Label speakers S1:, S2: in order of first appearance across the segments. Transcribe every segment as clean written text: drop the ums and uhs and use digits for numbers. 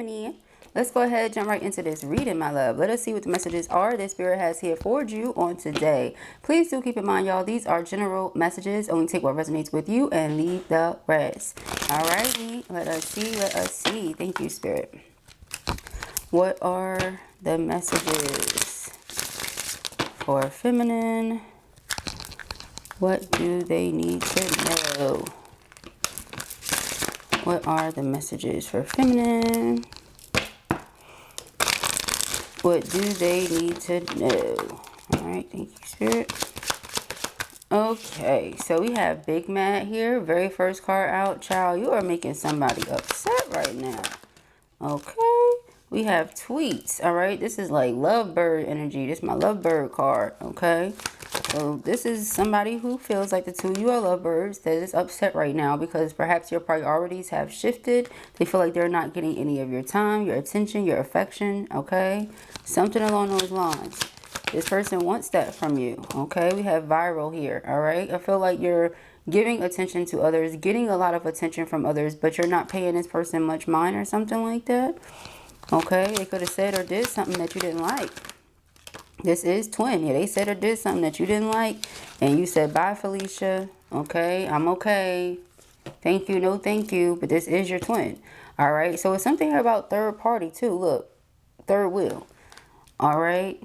S1: Gemini. Let's go ahead, jump right into this reading, my love. Let us see what the messages are that Spirit has here for you on today. Please do keep in mind, y'all, these are general messages. Only take what resonates with you and leave the rest. Alrighty, let us see, let us see. Thank you, Spirit. What are the messages for feminine? What do they need to know? What are the messages for feminine? What do they need to know? All right, thank you, Spirit. Okay, so we have Big Mad here. Very first card out. Child, you are making somebody upset right now. Okay, we have Tweets. All right, this is like lovebird energy. This is my lovebird card. Okay, so this is somebody who feels like the two of you are lovebirds that is upset right now because perhaps your priorities have shifted. They feel like they're not getting any of your time, your attention, your affection. Okay, something along those lines. This person wants that from you. Okay, we have viral here. All right, I feel like you're giving attention to others, getting a lot of attention from others, but you're not paying this person much mind or something like that. Okay, they could have said or did something that you didn't like. This is twin. Yeah, they said or did something that you didn't like, and you said, bye, Felicia. Okay, I'm okay. Thank you, no thank you. But this is your twin. All right, so it's something here about third party too. Look, third wheel. All right.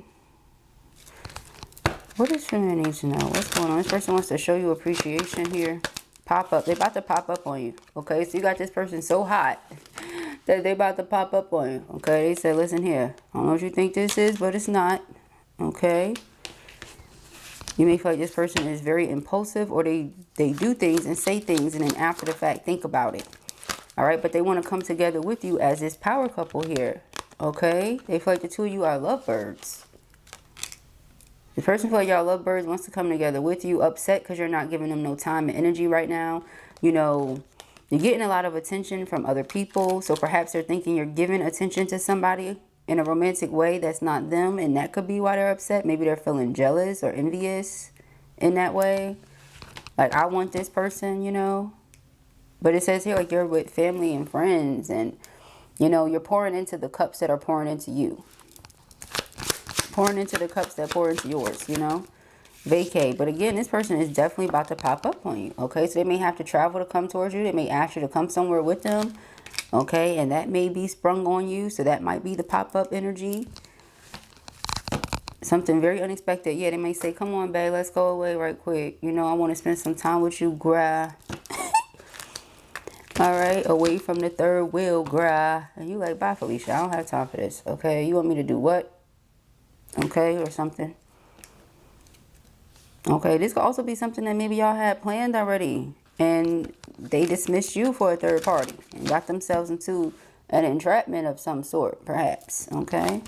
S1: What does feminine need to know? What's going on? This person wants to show you appreciation here. Pop up. They're about to pop up on you. Okay, so you got this person so hot that they about to pop up on you. Okay, they said, listen here. I don't know what you think this is, but it's not. Okay. You may feel like this person is very impulsive, or they do things and say things and then after the fact think about it. All right, but they want to come together with you as this power couple here. Okay, they feel like the two of you are lovebirds. The person feel like y'all lovebirds wants to come together with you, upset because you're not giving them no time and energy right now. You know, you're getting a lot of attention from other people, so perhaps they're thinking you're giving attention to somebody in a romantic way that's not them, and that could be why they're upset. Maybe they're feeling jealous or envious in that way. Like, I want this person, you know. But it says here, like, you're with family and friends, and, you know, you're pouring into the cups that are pouring into you. Pouring into the cups that pour into yours, you know. Vacay. But again, this person is definitely about to pop up on you. Okay, so they may have to travel to come towards you. They may ask you to come somewhere with them. Okay, and that may be sprung on you. So that might be the pop-up energy. Something very unexpected. Yeah, they may say, come on, babe, let's go away right quick. You know, I want to spend some time with you, gra. All right, away from the third wheel, gra. And you like, bye, Felicia. I don't have time for this. Okay, you want me to do what? Okay, or something. Okay, this could also be something that maybe y'all had planned already, and they dismissed you for a third party and got themselves into an entrapment of some sort, perhaps. Okay,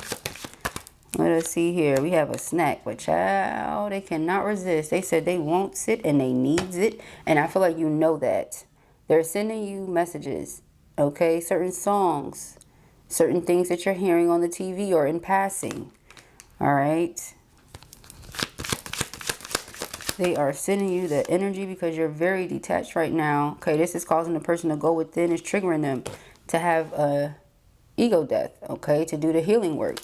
S1: let us see here. We have a snack, but child, they cannot resist. They said they wants it and they needs it, and I feel like you know that. They're sending you messages, okay, certain songs, certain things that you're hearing on the TV or in passing. All right. They are sending you the energy because you're very detached right now. Okay, this is causing the person to go within. It's triggering them to have a ego death. Okay, to do the healing work.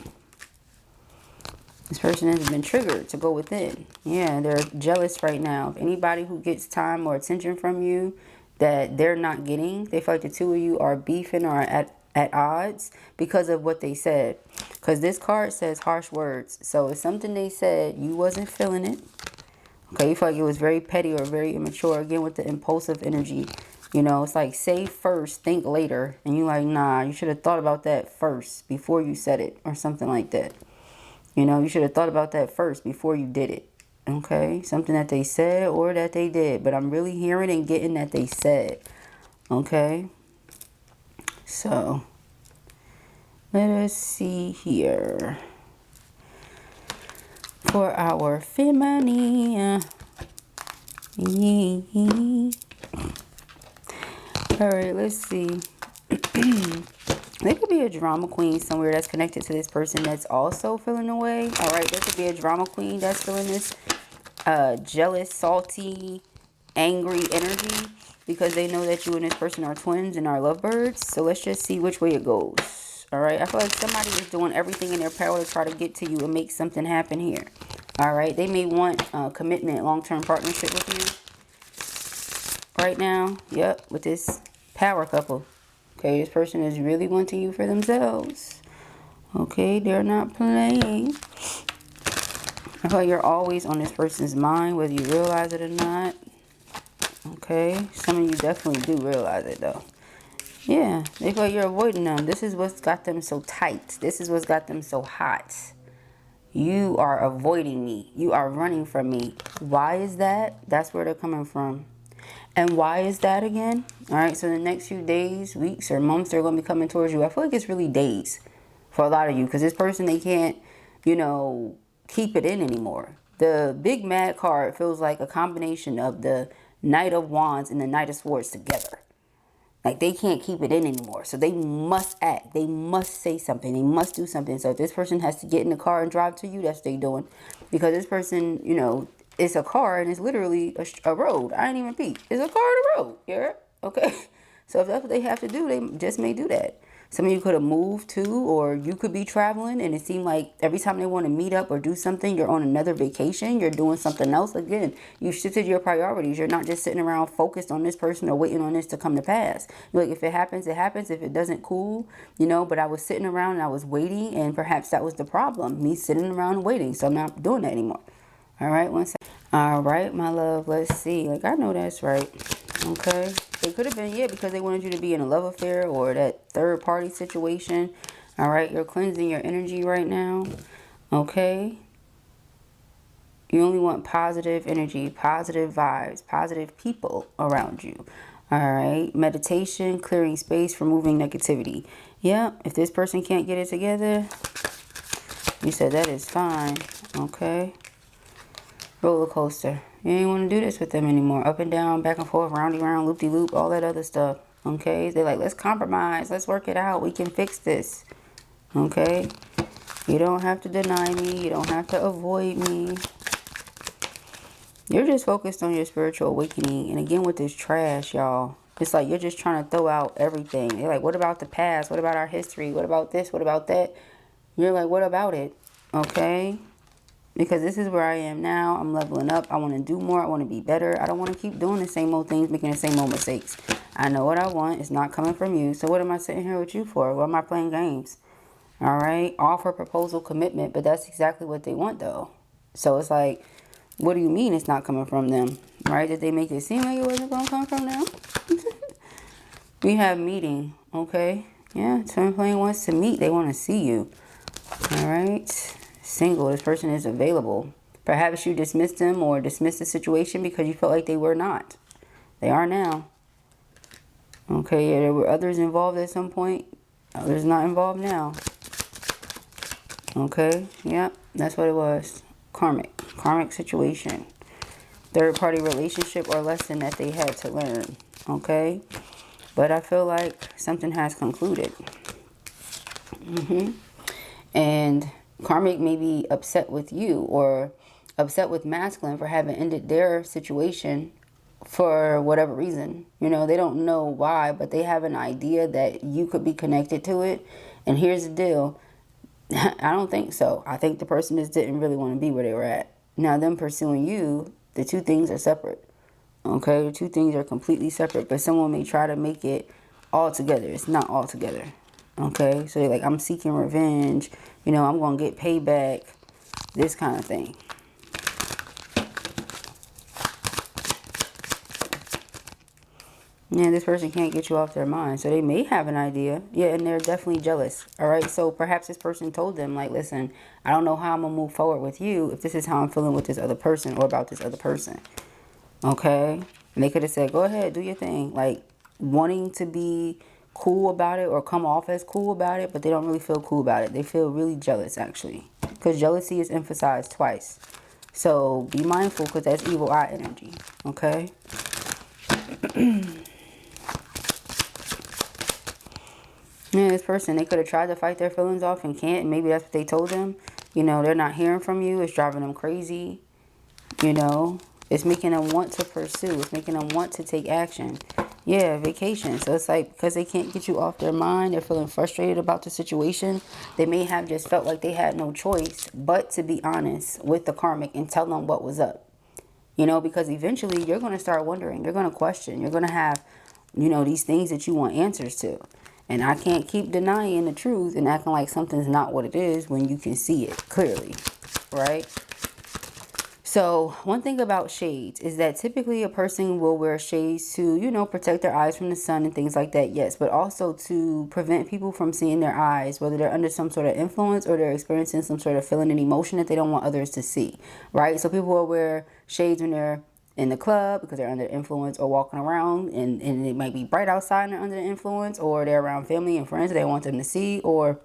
S1: This person has been triggered to go within. Yeah, they're jealous right now. If anybody who gets time or attention from you that they're not getting, they feel like the two of you are beefing or at odds because of what they said. Because this card says harsh words. So it's something they said, you wasn't feeling it. Okay, you feel like it was very petty or very immature. Again, with the impulsive energy. You know, it's like say first, think later. And you like, nah, you should have thought about that first before you said it. Or something like that. You know, you should have thought about that first before you did it. Okay, something that they said or that they did. But I'm really hearing and getting that they said. Okay. So, let us see here. For our feminine. Alright, let's see. There could be a drama queen somewhere that's connected to this person that's also feeling the way. Alright, there could be a drama queen that's feeling this jealous, salty, angry energy. Because they know that you and this person are twins and are lovebirds. So let's just see which way it goes. All right. I feel like somebody is doing everything in their power to try to get to you and make something happen here. All right. They may want commitment, long-term partnership with you right now. Yep. With this power couple. Okay. This person is really wanting you for themselves. Okay. They're not playing. I feel like you're always on this person's mind, whether you realize it or not. Okay. Some of you definitely do realize it, though. Yeah. They feel like you're avoiding them. This is what's got them so tight. This is what's got them so hot. You are avoiding me. You are running from me. Why is that? That's where they're coming from. And why is that again? All right. So the next few days, weeks, or months, they're going to be coming towards you. I feel like it's really days for a lot of you. Because this person, they can't, you know, keep it in anymore. The big mad card feels like a combination of the Knight of Wands and the Knight of Swords together. Like, they can't keep it in anymore. So they must act. They must say something. They must do something. So if this person has to get in the car and drive to you, that's what they're doing. Because this person, you know, it's a car and it's literally a road. I ain't even peep. It's a car and a road. You heard? Okay. So if that's what they have to do, they just may do that. Some of you could have moved too, or you could be traveling, and it seemed like every time they want to meet up or do something, you're on another vacation, you're doing something else. Again, you shifted your priorities. You're not just sitting around focused on this person or waiting on this to come to pass. Like, if it happens, it happens. If it doesn't, cool, you know, but I was sitting around and I was waiting, and perhaps that was the problem, me sitting around and waiting. So I'm not doing that anymore. All right, one second. All right, my love, let's see. Like, I know that's right. Okay. It could have been, yeah, because they wanted you to be in a love affair or that third party situation. All right. You're cleansing your energy right now. Okay. You only want positive energy, positive vibes, positive people around you. All right. Meditation, clearing space, removing negativity. Yeah. If this person can't get it together, you said that is fine. Okay. Roller coaster. You ain't want to do this with them anymore. Up and down, back and forth, roundy round, loop-de-loop, all that other stuff. Okay? They're like, let's compromise. Let's work it out. We can fix this. Okay? You don't have to deny me. You don't have to avoid me. You're just focused on your spiritual awakening. And again, with this trash, y'all, it's like you're just trying to throw out everything. They're like, what about the past? What about our history? What about this? What about that? You're like, what about it? Okay? Because this is where I am now. I'm leveling up. I want to do more. I want to be better. I don't want to keep doing the same old things, making the same old mistakes. I know what I want. It's not coming from you. So what am I sitting here with you for? Why am I playing games? All right. Offer, proposal, commitment. But that's exactly what they want, though. So it's like, what do you mean it's not coming from them? Right? Did they make it seem like it wasn't going to come from them? We have meeting. Okay. Yeah. Twin flame wants to meet. They want to see you. All right. Single. This person is available. Perhaps you dismissed them or dismissed the situation because you felt like they were not. They are now. Okay, yeah, there were others involved at some point. Others not involved now. Okay, yep, that's what it was. Karmic. Karmic situation. Third party relationship or lesson that they had to learn. Okay, but I feel like something has concluded. And Karmic may be upset with you or upset with masculine for having ended their situation for whatever reason. You know, they don't know why, but they have an idea that you could be connected to it. And here's the deal. I don't think so. I think the person just didn't really want to be where they were at. Now, them pursuing you, the two things are separate. Okay, the two things are completely separate. But someone may try to make it all together. It's not all together. Okay, so they're like, I'm seeking revenge. You know, I'm going to get payback. This kind of thing. Yeah, this person can't get you off their mind. So they may have an idea. Yeah, and they're definitely jealous. All right, so perhaps this person told them, like, listen, I don't know how I'm going to move forward with you if this is how I'm feeling with this other person or about this other person. Okay, and they could have said, go ahead, do your thing. Like, wanting to be cool about it or come off as cool about it, but they don't really feel cool about it. They feel really jealous, actually, because jealousy is emphasized twice. So be mindful, because that's evil eye energy. Okay. Yeah, this person, they could have tried to fight their feelings off and can't. Maybe that's what they told them. You know, they're not hearing from you. It's driving them crazy. You know, it's making them want to pursue. It's making them want to take action. Yeah, vacation. So it's like because they can't get you off their mind, they're feeling frustrated about the situation. They may have just felt like they had no choice but to be honest with the karmic and tell them what was up. You know, because eventually you're going to start wondering. You're going to question. You're going to have, you know, these things that you want answers to. And I can't keep denying the truth and acting like something's not what it is when you can see it clearly, right? So one thing about shades is that typically a person will wear shades to, you know, protect their eyes from the sun and things like that, yes, but also to prevent people from seeing their eyes, whether they're under some sort of influence or they're experiencing some sort of feeling and emotion that they don't want others to see, right? So people will wear shades when they're in the club because they're under influence, or walking around and it might be bright outside and they're under the influence, or they're around family and friends that they want them to see, or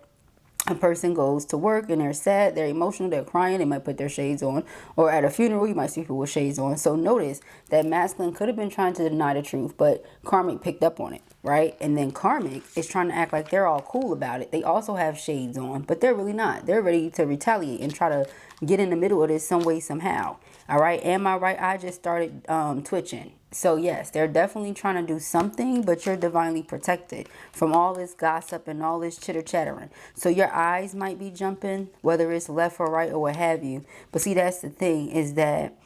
S1: a person goes to work and they're sad, they're emotional, they're crying, they might put their shades on. Or at a funeral, you might see people with shades on. So notice that masculine could have been trying to deny the truth, but karmic picked up on it, right? And then karmic is trying to act like they're all cool about it. They also have shades on, but they're really not. They're ready to retaliate and try to get in the middle of this some way, somehow. All right, am I right? I just started twitching. So yes, they're definitely trying to do something, but you're divinely protected from all this gossip and all this chitter chattering. So your eyes might be jumping, whether it's left or right or what have you. But see, that's the thing, is that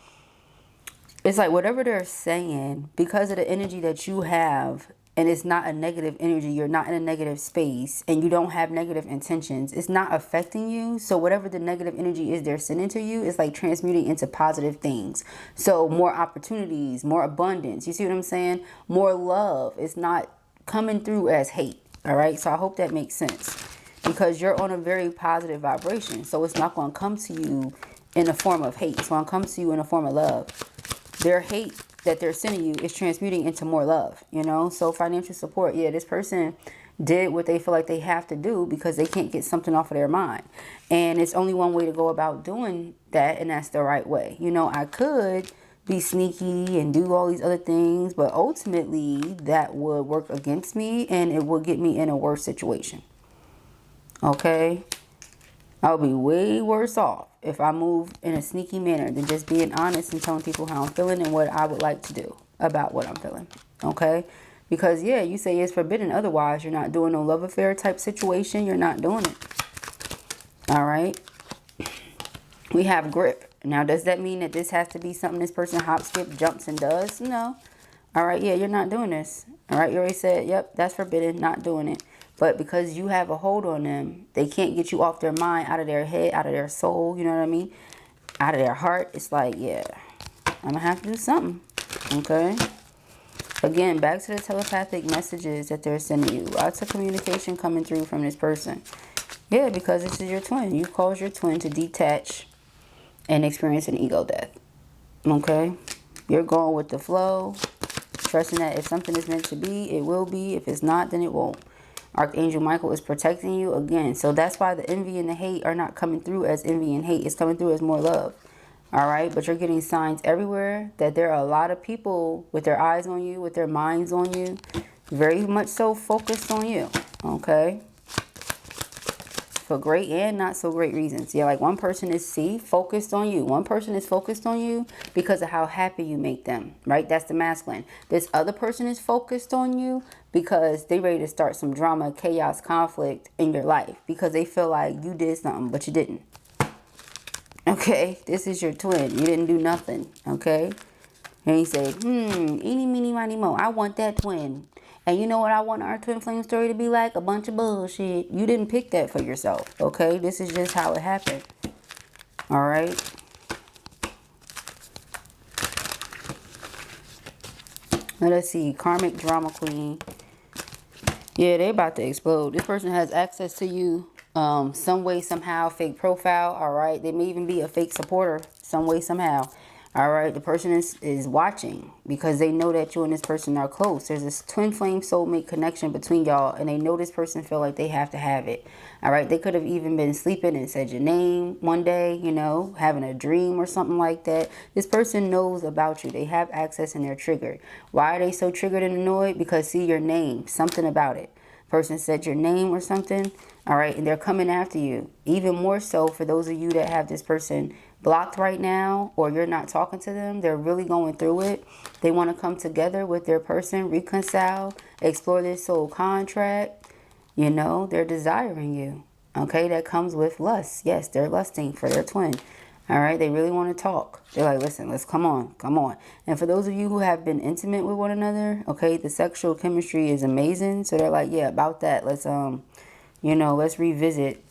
S1: it's like whatever they're saying, because of the energy that you have, and it's not a negative energy, you're not in a negative space, and you don't have negative intentions, it's not affecting you. So whatever the negative energy is they're sending to you is like transmuting into positive things. So more opportunities, more abundance, you see what I'm saying? More love. It's not coming through as hate. All right, so I hope that makes sense, because you're on a very positive vibration. So it's not going to come to you in a form of hate. It's going to come to you in a form of love. Their hate that they're sending you is transmuting into more love, you know? So financial support, yeah, this person did what they feel like they have to do because they can't get something off of their mind. And it's only one way to go about doing that, and that's the right way. You know, I could be sneaky and do all these other things, but ultimately that would work against me and it would get me in a worse situation. Okay? I'll be way worse off if I move in a sneaky manner than just being honest and telling people how I'm feeling and what I would like to do about what I'm feeling. Okay? Because, yeah, you say it's forbidden. Otherwise, you're not doing no love affair type situation. You're not doing it. All right? We have grip. Now, does that mean that this has to be something this person hop, skip, jumps, and does? No. All right, yeah, you're not doing this. All right, you already said, yep, that's forbidden, not doing it. But because you have a hold on them, they can't get you off their mind, out of their head, out of their soul, you know what I mean? Out of their heart. It's like, yeah, I'm going to have to do something, okay? Again, back to the telepathic messages that they're sending you. Lots of communication coming through from this person. Yeah, because this is your twin. You caused your twin to detach and experience an ego death, okay? You're going with the flow, trusting that if something is meant to be, it will be. If it's not, then it won't. Archangel Michael is protecting you again. So that's why the envy and the hate are not coming through as envy and hate. It's coming through as more love. All right. But you're getting signs everywhere that there are a lot of people with their eyes on you, with their minds on you, very much so focused on you. Okay. For great and not so great reasons. Yeah, like one person is focused on you. One person is focused on you because of how happy you make them, right? That's the masculine. This other person is focused on you because they ready to start some drama, chaos, conflict in your life because they feel like you did something, but you didn't. Okay, this is your twin. You didn't do nothing, okay? And he say, eeny, meeny, miny, mo. I want that twin. And you know what I want our twin flame story to be like? A bunch of bullshit. You didn't pick that for yourself, okay? This is just how it happened. All right? Let's see. Karmic drama queen. Yeah, they about to explode. This person has access to you some way, somehow. Fake profile, all right? They may even be a fake supporter some way, somehow. All right, the person is watching because they know that you and this person are close. There's this twin flame soulmate connection between y'all, and they know this person feel like they have to have it. All right, they could have even been sleeping and said your name one day, you know, having a dream or something like that. This person knows about you. They have access and they're triggered. Why are they so triggered and annoyed? Because see your name, something about it. Person said your name or something. All right, and they're coming after you. Even more so for those of you that have this person blocked right now, or you're not talking to them, they're really going through it. They want to come together with their person, reconcile, explore this soul contract. You know, they're desiring you. Okay, that comes with lust. Yes, they're lusting for their twin. All right, they really want to talk. They're like, listen, let's come on. And for those of you who have been intimate with one another, okay, the sexual chemistry is amazing. So they're like, yeah, about that. Let's, you know, let's revisit.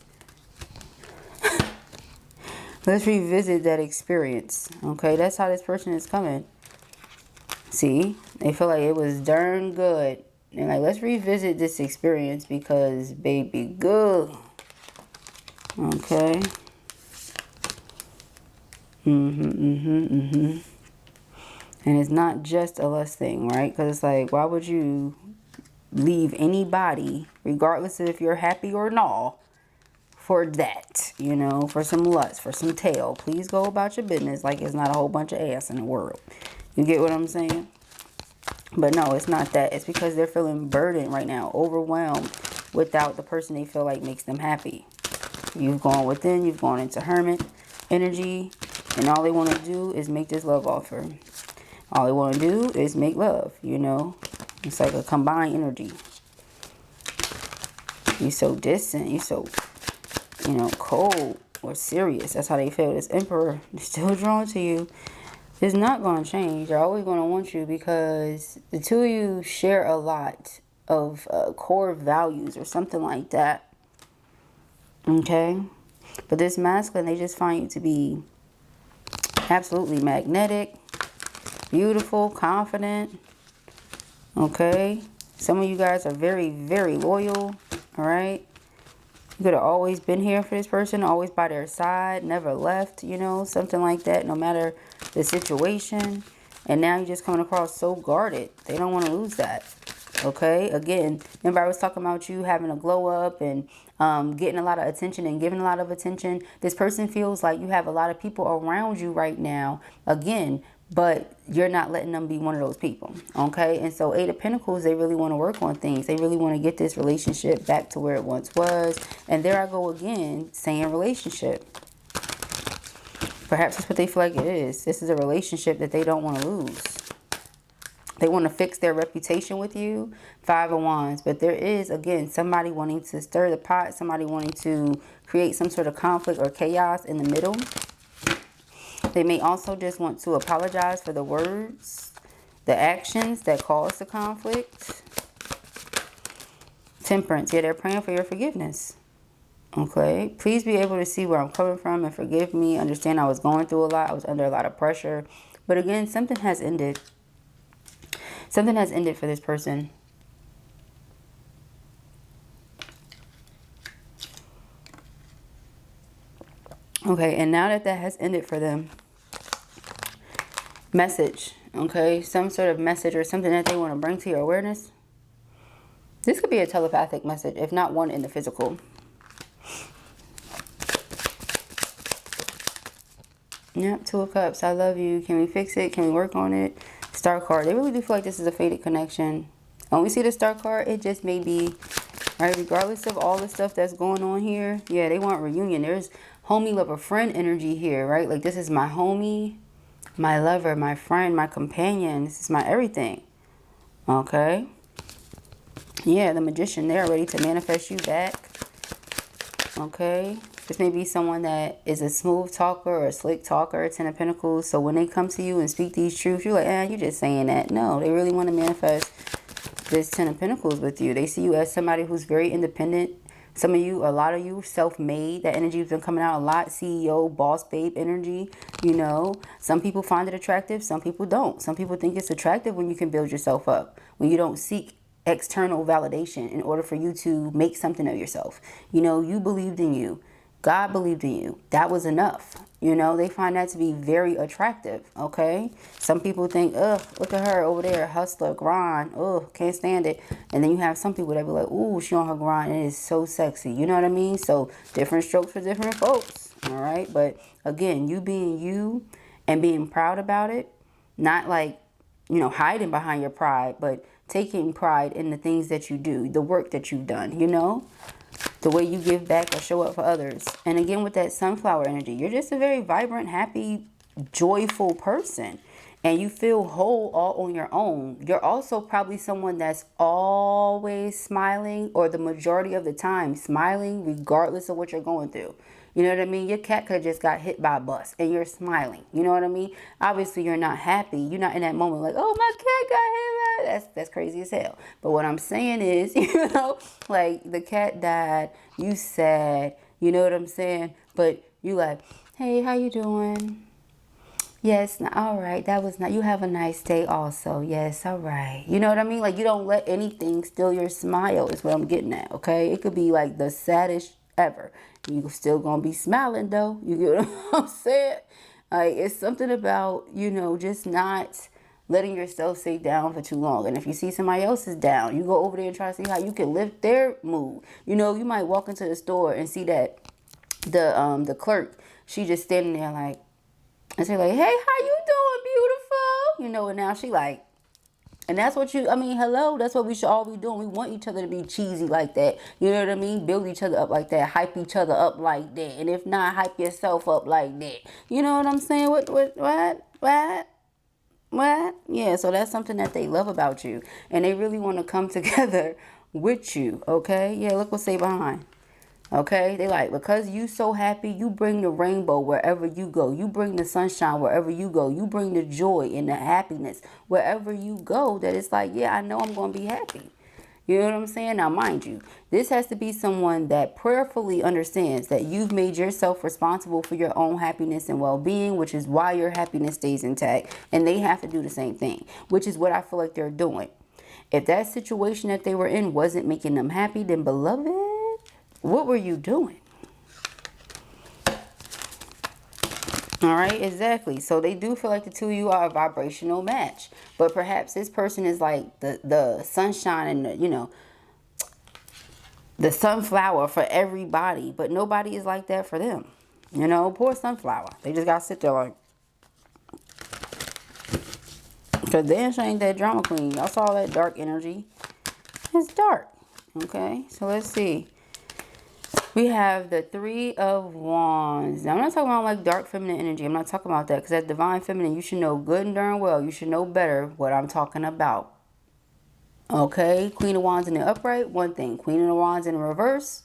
S1: Let's revisit that experience. Okay, that's how this person is coming. See, they feel like it was darn good. They're like, let's revisit this experience because, baby, good. Okay. And it's not just a lust thing, right? Because it's like, why would you leave anybody, regardless of if you're happy or not, for that, you know, for some lust, for some tail? Please go about your business like it's not a whole bunch of ass in the world. You get what I'm saying? But no, it's not that. It's because they're feeling burdened right now, overwhelmed without the person they feel like makes them happy. You've gone within, you've gone into hermit energy, and all they want to do is make this love offer. All they want to do is make love, you know. It's like a combined energy. You're so distant, you're so, you know, cold or serious. That's how they feel. This Emperor is still drawn to you. It's not going to change. They're always going to want you because the two of you share a lot of core values or something like that. Okay? But this masculine, they just find you to be absolutely magnetic, beautiful, confident. Okay? Some of you guys are very, very loyal. All right? You could have always been here for this person, always by their side, never left, you know, something like that, no matter the situation. And now you're just coming across so guarded. They don't want to lose that. Okay? Again, remember I was talking about you having a glow up and getting a lot of attention and giving a lot of attention. This person feels like you have a lot of people around you right now, again, but you're not letting them be one of those people. Okay? And so Eight of Pentacles, they really want to work on things. They really want to get this relationship back to where it once was. And there I go again, saying relationship. Perhaps that's what they feel like it is. This is a relationship that they don't want to lose. They want to fix their reputation with you. Five of Wands. But there is, again, somebody wanting to stir the pot. Somebody wanting to create some sort of conflict or chaos in the middle. They may also just want to apologize for the words, the actions that caused the conflict. Temperance. Yeah, they're praying for your forgiveness. Okay. Please be able to see where I'm coming from and forgive me. Understand I was going through a lot. I was under a lot of pressure. But again, something has ended. Something has ended for this person. Okay, and now that that has ended for them, message, okay? Some sort of message or something that they want to bring to your awareness. This could be a telepathic message, if not one in the physical. Yep, Two of Cups. I love you. Can we fix it? Can we work on it? Star card. They really do feel like this is a fated connection. When we see the Star card, it just may be, right? Regardless of all the stuff that's going on here. Yeah, they want reunion. There's homie, lover, friend energy here, right? Like this is my homie, my lover, my friend, my companion. This is my everything. Okay. Yeah, the Magician. They're ready to manifest you back. Okay. This may be someone that is a smooth talker or a slick talker, Ten of Pentacles. So when they come to you and speak these truths, you're like, you're just saying that. No, they really want to manifest this Ten of Pentacles with you. They see you as somebody who's very independent. Some of you, a lot of you, self-made. That energy has been coming out a lot. CEO, boss babe energy, you know. Some people find it attractive. Some people don't. Some people think it's attractive when you can build yourself up. When you don't seek external validation in order for you to make something of yourself. You know, you believed in you. God believed in you. That was enough. You know, they find that to be very attractive. Okay. Some people think, ugh, look at her over there, hustler, grind. Ugh, can't stand it. And then you have some people that be like, ooh, she on her grind. It is so sexy. You know what I mean? So different strokes for different folks. All right. But again, you being you and being proud about it, not like, you know, hiding behind your pride, but taking pride in the things that you do, the work that you've done, you know. the way you give back or show up for others. And again, with that sunflower energy, you're just a very vibrant, happy, joyful person. And you feel whole all on your own. You're also probably someone that's always smiling, or the majority of the time smiling regardless of what you're going through. You know what I mean? Your cat could have just got hit by a bus and you're smiling. You know what I mean? Obviously, you're not happy. You're not in that moment like, oh, my cat got hit by... That's crazy as hell. But what I'm saying is, you know, like the cat died, you sad, you know what I'm saying? But you like, hey, how you doing? Yes, all right, that was not, you have a nice day also. Yes, all right. You know what I mean? Like, you don't let anything steal your smile is what I'm getting at, okay? It could be like the saddest ever. You still gonna be smiling though. You get what I'm saying? Like, it's something about, you know, just not letting yourself stay down for too long. And if you see somebody else is down, you go over there and try to see how you can lift their mood. You know, you might walk into the store and see that the clerk, she just standing there like, and she's like, hey, how you doing, beautiful? You know, and now she like, and that's what you, I mean, hello, that's what we should all be doing. We want each other to be cheesy like that. You know what I mean? Build each other up like that. Hype each other up like that. And if not, hype yourself up like that. You know what I'm saying? What? Yeah, so that's something that they love about you. And they really want to come together with you, okay? Yeah, look what's say behind. Okay, they like, because you so happy, you bring the rainbow wherever you go. You bring the sunshine wherever you go. You bring the joy and the happiness wherever you go. That it's like, yeah, I know I'm going to be happy. You know what I'm saying? Now, mind you, this has to be someone that prayerfully understands that you've made yourself responsible for your own happiness and well-being, which is why your happiness stays intact. And they have to do the same thing, which is what I feel like they're doing. If that situation that they were in wasn't making them happy, then beloved, what were you doing? All right, exactly. So they do feel like the two of you are a vibrational match. But perhaps this person is like the sunshine and the, you know, the sunflower for everybody. But nobody is like that for them. You know, poor sunflower. They just got to sit there like. Because then she ain't that drama queen. Y'all saw that dark energy. It's dark. Okay, so let's see. We have the Three of Wands. Now, I'm not talking about like dark feminine energy. I'm not talking about that, because that divine feminine, you should know good and darn well. You should know better what I'm talking about. Okay, Queen of Wands in the upright, one thing. Queen of Wands in the reverse,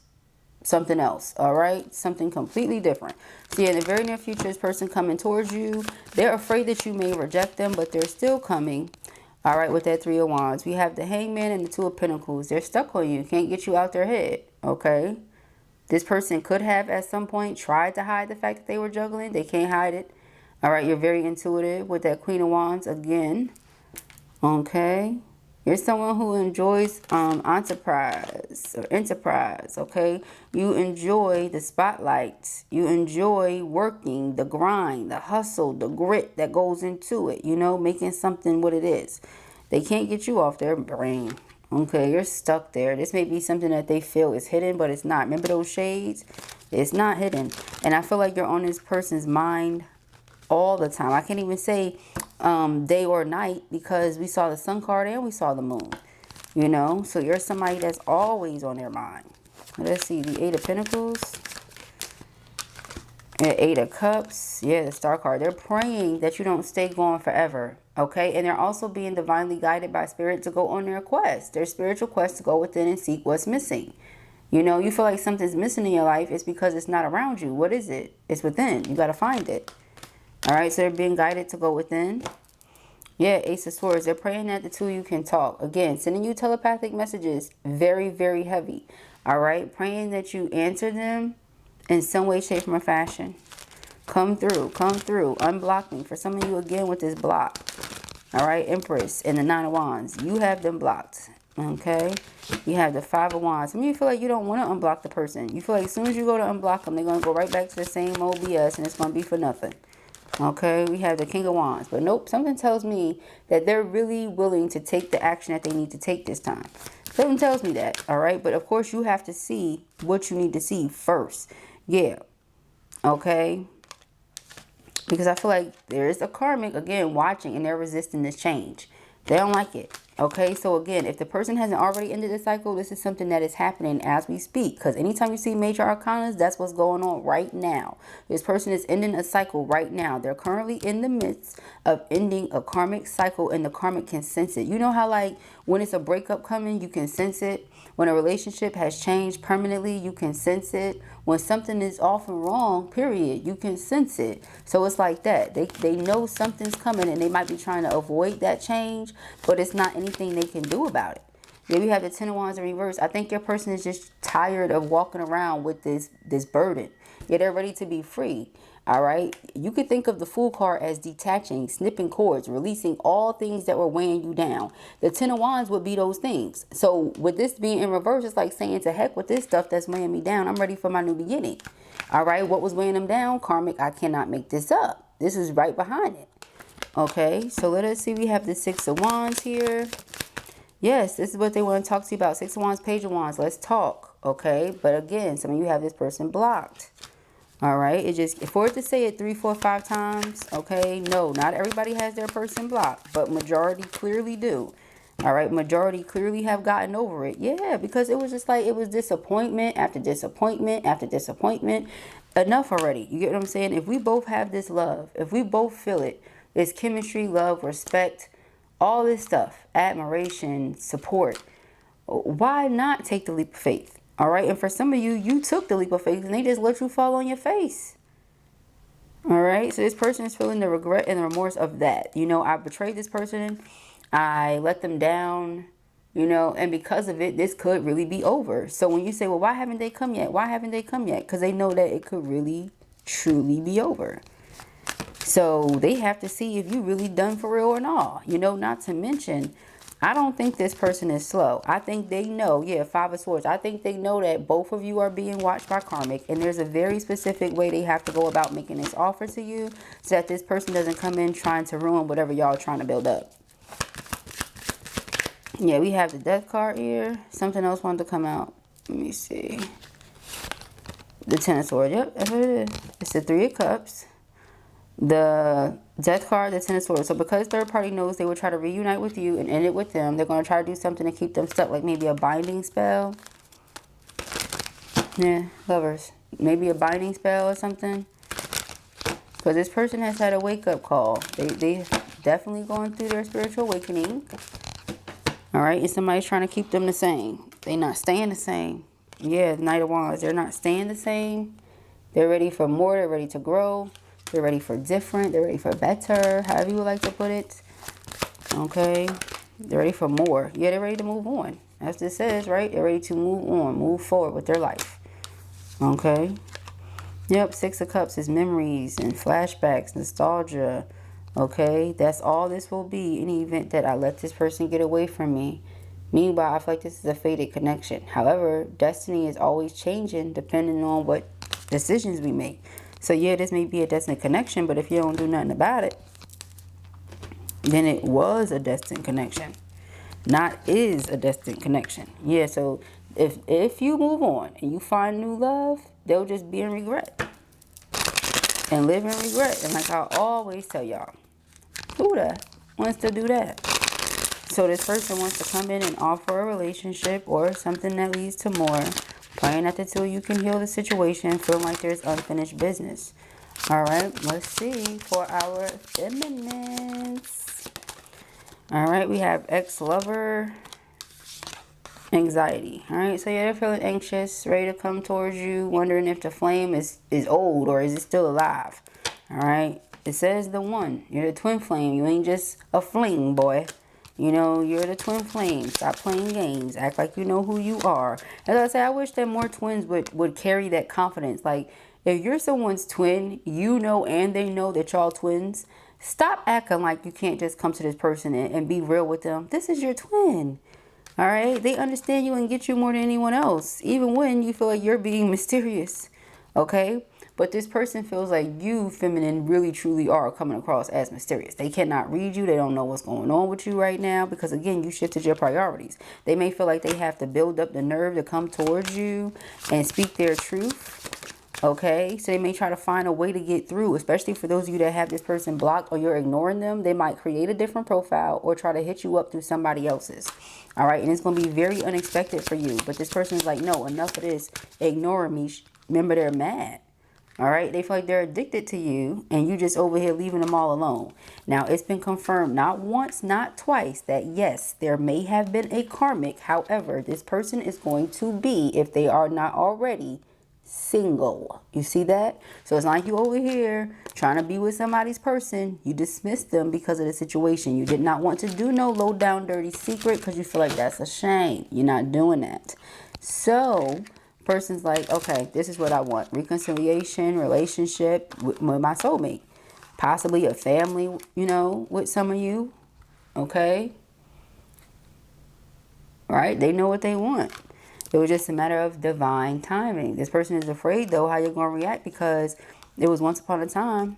S1: something else. All right, something completely different. So yeah, in the very near future, this person coming towards you. They're afraid that you may reject them, but they're still coming. All right, with that Three of Wands. We have the Hangman and the Two of Pentacles. They're stuck on you. Can't get you out their head. Okay. This person could have at some point tried to hide the fact that they were juggling. They can't hide it. All right, you're very intuitive with that Queen of Wands again. Okay. You're someone who enjoys enterprise. Okay. You enjoy the spotlight. You enjoy working, the grind, the hustle, the grit that goes into it. You know, making something what it is. They can't get you off their brain. Okay, you're stuck there. This may be something that they feel is hidden, but it's not. Remember those shades? It's not hidden. And I feel like you're on this person's mind all the time. I can't even say day or night, because we saw the sun card and we saw the moon. You know, so you're somebody that's always on their mind. Let's see, the Eight of Pentacles. And Eight of Cups. Yeah, the Star card. They're praying that you don't stay gone forever. Okay, and they're also being divinely guided by Spirit to go on their quest. Their spiritual quest to go within and seek what's missing. You know, you feel like something's missing in your life. It's because it's not around you. What is it? It's within. You got to find it. All right, so they're being guided to go within. Yeah, Ace of Swords. They're praying that the two of you can talk. Again, sending you telepathic messages. Very, very heavy. All right, praying that you answer them in some way, shape, or fashion. Come through, unblock me. For some of you, again, with this block. All right, Empress and the Nine of Wands. You have them blocked, okay? You have the Five of Wands. Some of you feel like you don't want to unblock the person. You feel like as soon as you go to unblock them, they're going to go right back to the same old BS, and it's going to be for nothing. Okay, we have the King of Wands. But nope, something tells me that they're really willing to take the action that they need to take this time. Something tells me that, all right? But, of course, you have to see what you need to see first. Yeah, okay? Because I feel like there is a karmic, again, watching, and they're resisting this change. They don't like it. Okay, so again, if the person hasn't already ended the cycle, this is something that is happening as we speak. Because anytime you see major arcanas, that's what's going on right now. This person is ending a cycle right now. They're currently in the midst of ending a karmic cycle, and the karmic can sense it. You know how, like, when it's a breakup coming, you can sense it. When a relationship has changed permanently, you can sense it. When something is off and wrong, period, you can sense it. So it's like that. They know something's coming, and they might be trying to avoid that change, but it's not anything they can do about it. Yeah, we have the Ten of Wands in reverse. I think your person is just tired of walking around with this burden. Yeah, they're ready to be free. All right. You could think of the Fool card as detaching, snipping cords, releasing all things that were weighing you down. The Ten of Wands would be those things. So with this being in reverse, it's like saying, to heck with this stuff that's weighing me down. I'm ready for my new beginning. All right. What was weighing them down? Karmic. I cannot make this up. This is right behind it. Okay. So let us see. We have the Six of Wands here. Yes, this is what they want to talk to you about. Six of Wands, Page of Wands. Let's talk. Okay. But again, some of you have this person blocked. All right, it just, for it to say it 3, 4, 5 times, okay, no, not everybody has their person blocked, but majority clearly do. All right, majority clearly have gotten over it. Yeah, because it was just like, it was disappointment after disappointment after disappointment. Enough already. You get what I'm saying? If we both have this love, if we both feel it, it's chemistry, love, respect, all this stuff, admiration, support, why not take the leap of faith? All right. And for some of you, you took the leap of faith and they just let you fall on your face. All right. So this person is feeling the regret and the remorse of that. You know, I betrayed this person. I let them down, you know, and because of it, this could really be over. So when you say, well, why haven't they come yet? Why haven't they come yet? Because they know that it could really, truly be over. So they have to see if you really done for real or not. You know, not to mention, I don't think this person is slow. I think they know, yeah, Five of Swords. I think they know that both of you are being watched by karmic. And there's a very specific way they have to go about making this offer to you so that this person doesn't come in trying to ruin whatever y'all are trying to build up. Yeah, we have the Death card here. Something else wanted to come out. Let me see. The Ten of Swords. Yep, that's what it is. It's the Three of Cups. The Death card, the Ten of Swords. So because third party knows they will try to reunite with you and end it with them, they're going to try to do something to keep them stuck, like maybe a binding spell. Yeah, Lovers. Maybe a binding spell or something. Because this person has had a wake-up call. They definitely going through their spiritual awakening. All right, and somebody's trying to keep them the same. They're not staying the same. Yeah, the Knight of Wands. They're not staying the same. They're ready for more. They're ready to grow. They're ready for different. They're ready for better. However you would like to put it. Okay. They're ready for more. Yeah, they're ready to move on. As this says, right? They're ready to move on. Move forward with their life. Okay. Yep. Six of Cups is memories and flashbacks, nostalgia. Okay. That's all this will be in the event that I let this person get away from me. Meanwhile, I feel like this is a fated connection. However, destiny is always changing depending on what decisions we make. So yeah, this may be a destined connection, but if you don't do nothing about it, then it was a destined connection. Not is a destined connection. Yeah, so if you move on and you find new love, they'll just be in regret. And live in regret. And like I always tell y'all, who that wants to do that? So this person wants to come in and offer a relationship or something that leads to more. Praying that until you can heal the situation, feeling like there's unfinished business. All right, let's see for our feminines. All right, we have ex-lover, anxiety. All right, so yeah, they're feeling anxious, ready to come towards you, wondering if the flame is old or is it still alive. All right, it says the one. You're the twin flame. You ain't just a fling, boy. You know, you're the twin flame. Stop playing games. Act like you know who you are. As I say, I wish that more twins would carry that confidence. Like, if you're someone's twin, you know and they know that y'all twins. Stop acting like you can't just come to this person and be real with them. This is your twin. All right? They understand you and get you more than anyone else. Even when you feel like you're being mysterious. Okay? But this person feels like you, feminine, really truly are coming across as mysterious. They cannot read you. They don't know what's going on with you right now. Because again, you shifted your priorities. They may feel like they have to build up the nerve to come towards you and speak their truth. Okay, so they may try to find a way to get through, especially for those of you that have this person blocked or you're ignoring them. They might create a different profile or try to hit you up through somebody else's. All right, and it's going to be very unexpected for you. But this person's like, no, enough of this ignoring me. Remember, they're mad. All right, they feel like they're addicted to you and you just over here leaving them all alone. Now, it's been confirmed not once, not twice, that yes, there may have been a karmic. However, this person is going to be, if they are not already, single. You see that? So it's not like you over here trying to be with somebody's person. You dismissed them because of the situation. You did not want to do no low down dirty secret because you feel like that's a shame. You're not doing that. So person's like, okay, this is what I want. Reconciliation, relationship with my soulmate. Possibly a family, you know, with some of you. Okay? Right? They know what they want. It was just a matter of divine timing. This person is afraid, though, how you're going to react because it was once upon a time,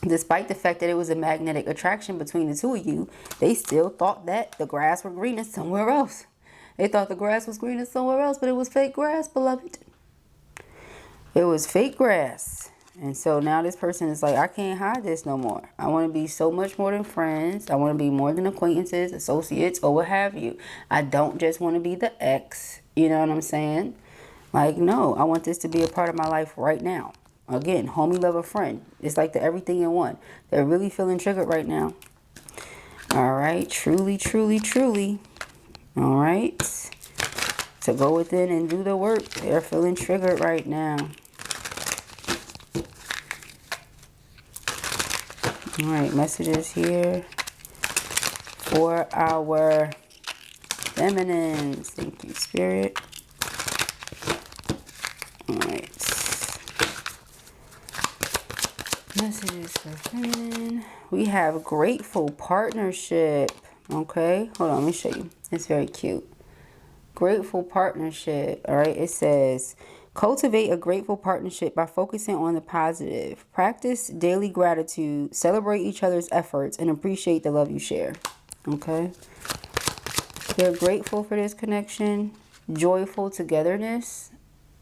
S1: despite the fact that it was a magnetic attraction between the two of you, they still thought that the grass was greener somewhere else. They thought the grass was greener somewhere else, but it was fake grass, beloved. It was fake grass. And so now this person is like, I can't hide this no more. I want to be so much more than friends. I want to be more than acquaintances, associates, or what have you. I don't just want to be the ex. You know what I'm saying? Like, no, I want this to be a part of my life right now. Again, homie, lover, friend. It's like the everything in one. They're really feeling triggered right now. All right. Truly, truly, truly. All right. To go within and do the work. They're feeling triggered right now. All right, messages here for our feminines. Thank you, Spirit. All right. Messages for feminine. We have grateful partnership. Okay, hold on, let me show you. It's very cute. Grateful partnership. All right, it says, cultivate a grateful partnership by focusing on the positive. Practice daily gratitude. Celebrate each other's efforts and appreciate the love you share. Okay. They're grateful for this connection. Joyful togetherness.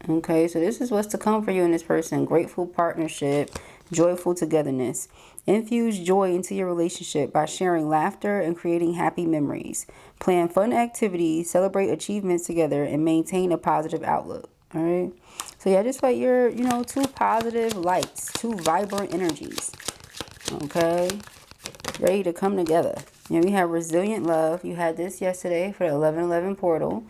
S1: Okay, so this is what's to come for you and this person. Grateful partnership. Joyful togetherness. Infuse joy into your relationship by sharing laughter and creating happy memories. Plan fun activities, celebrate achievements together, and maintain a positive outlook. All right. So yeah, just like you're, you know, two positive lights, two vibrant energies. Okay. Ready to come together. And we have resilient love. You had this yesterday for the 1111 portal.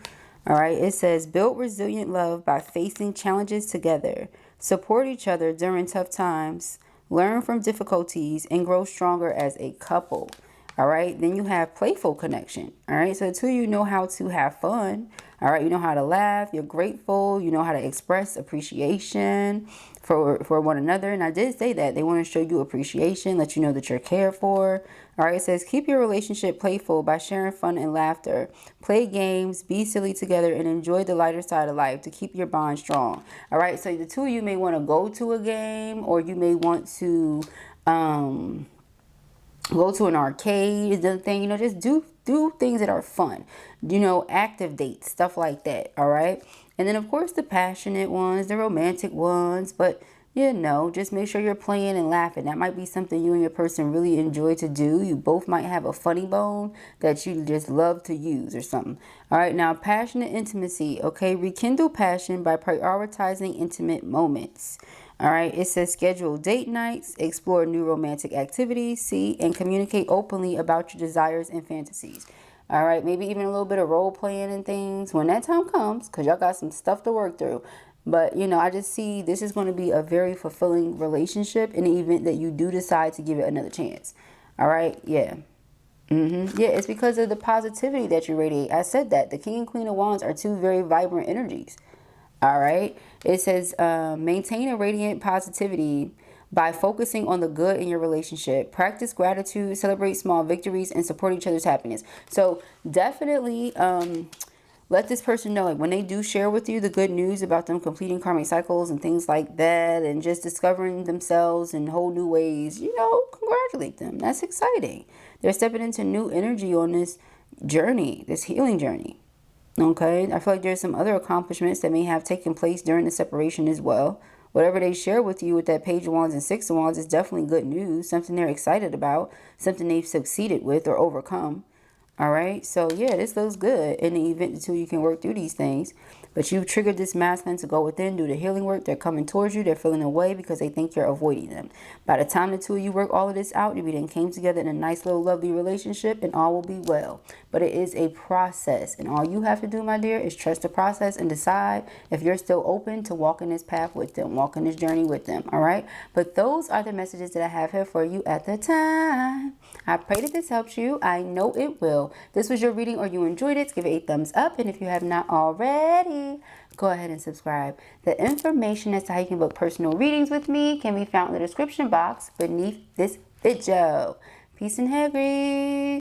S1: All right. It says build resilient love by facing challenges together. Support each other during tough times. Learn from difficulties and grow stronger as a couple. All right. Then you have playful connection. All right. So the two of you know how to have fun. All right. You know how to laugh. You're grateful. You know how to express appreciation for one another. And I did say that they want to show you appreciation, let you know that you're cared for. All right. It says keep your relationship playful by sharing fun and laughter. Play games, be silly together, and enjoy the lighter side of life to keep your bond strong. All right. So the two of you may want to go to a game, or you may want to go to an arcade, the thing, you know, just do things that are fun, you know, active dates, stuff like that. All right. And then of course the passionate ones, the romantic ones, but you know, just make sure you're playing and laughing. That might be something you and your person really enjoy to do. You both might have a funny bone that you just love to use or something. All right. Now, passionate intimacy. Okay. Rekindle passion by prioritizing intimate moments. All right. It says schedule date nights, explore new romantic activities, see, and communicate openly about your desires and fantasies. All right. Maybe even a little bit of role playing and things when that time comes, because y'all got some stuff to work through. But, you know, I just see this is going to be a very fulfilling relationship in the event that you do decide to give it another chance. All right. Yeah. Yeah, it's because of the positivity that you radiate. I said that. The King and Queen of Wands are two very vibrant energies. All right. It says maintain a radiant positivity by focusing on the good in your relationship. Practice gratitude, celebrate small victories, and support each other's happiness. So definitely let this person know, like when they do share with you the good news about them completing karmic cycles and things like that, and just discovering themselves in whole new ways, you know, congratulate them. That's exciting. They're stepping into new energy on this journey, this healing journey. Okay, I feel like there's some other accomplishments that may have taken place during the separation as well, Whatever they share with you with that Page of Wands and Six of Wands is definitely good news. Something they're excited about. Something they've succeeded with or overcome. All right. So, yeah, this looks good in the event until you can work through these things. But you've triggered this masculine to go within, do the healing work. They're coming towards you. They're feeling away because they think you're avoiding them. By the time the two of you work all of this out, you then came together in a nice little lovely relationship and all will be well. But it is a process. And all you have to do, my dear, is trust the process and decide if you're still open to walking this path with them, walking this journey with them. All right. But those are the messages that I have here for you at the time. I pray that this helps you. I know it will. This was your reading or you enjoyed it, give it a thumbs up. And if you have not already, go ahead and subscribe. The information as to how you can book personal readings with me can be found in the description box beneath this video. Peace and hair grease.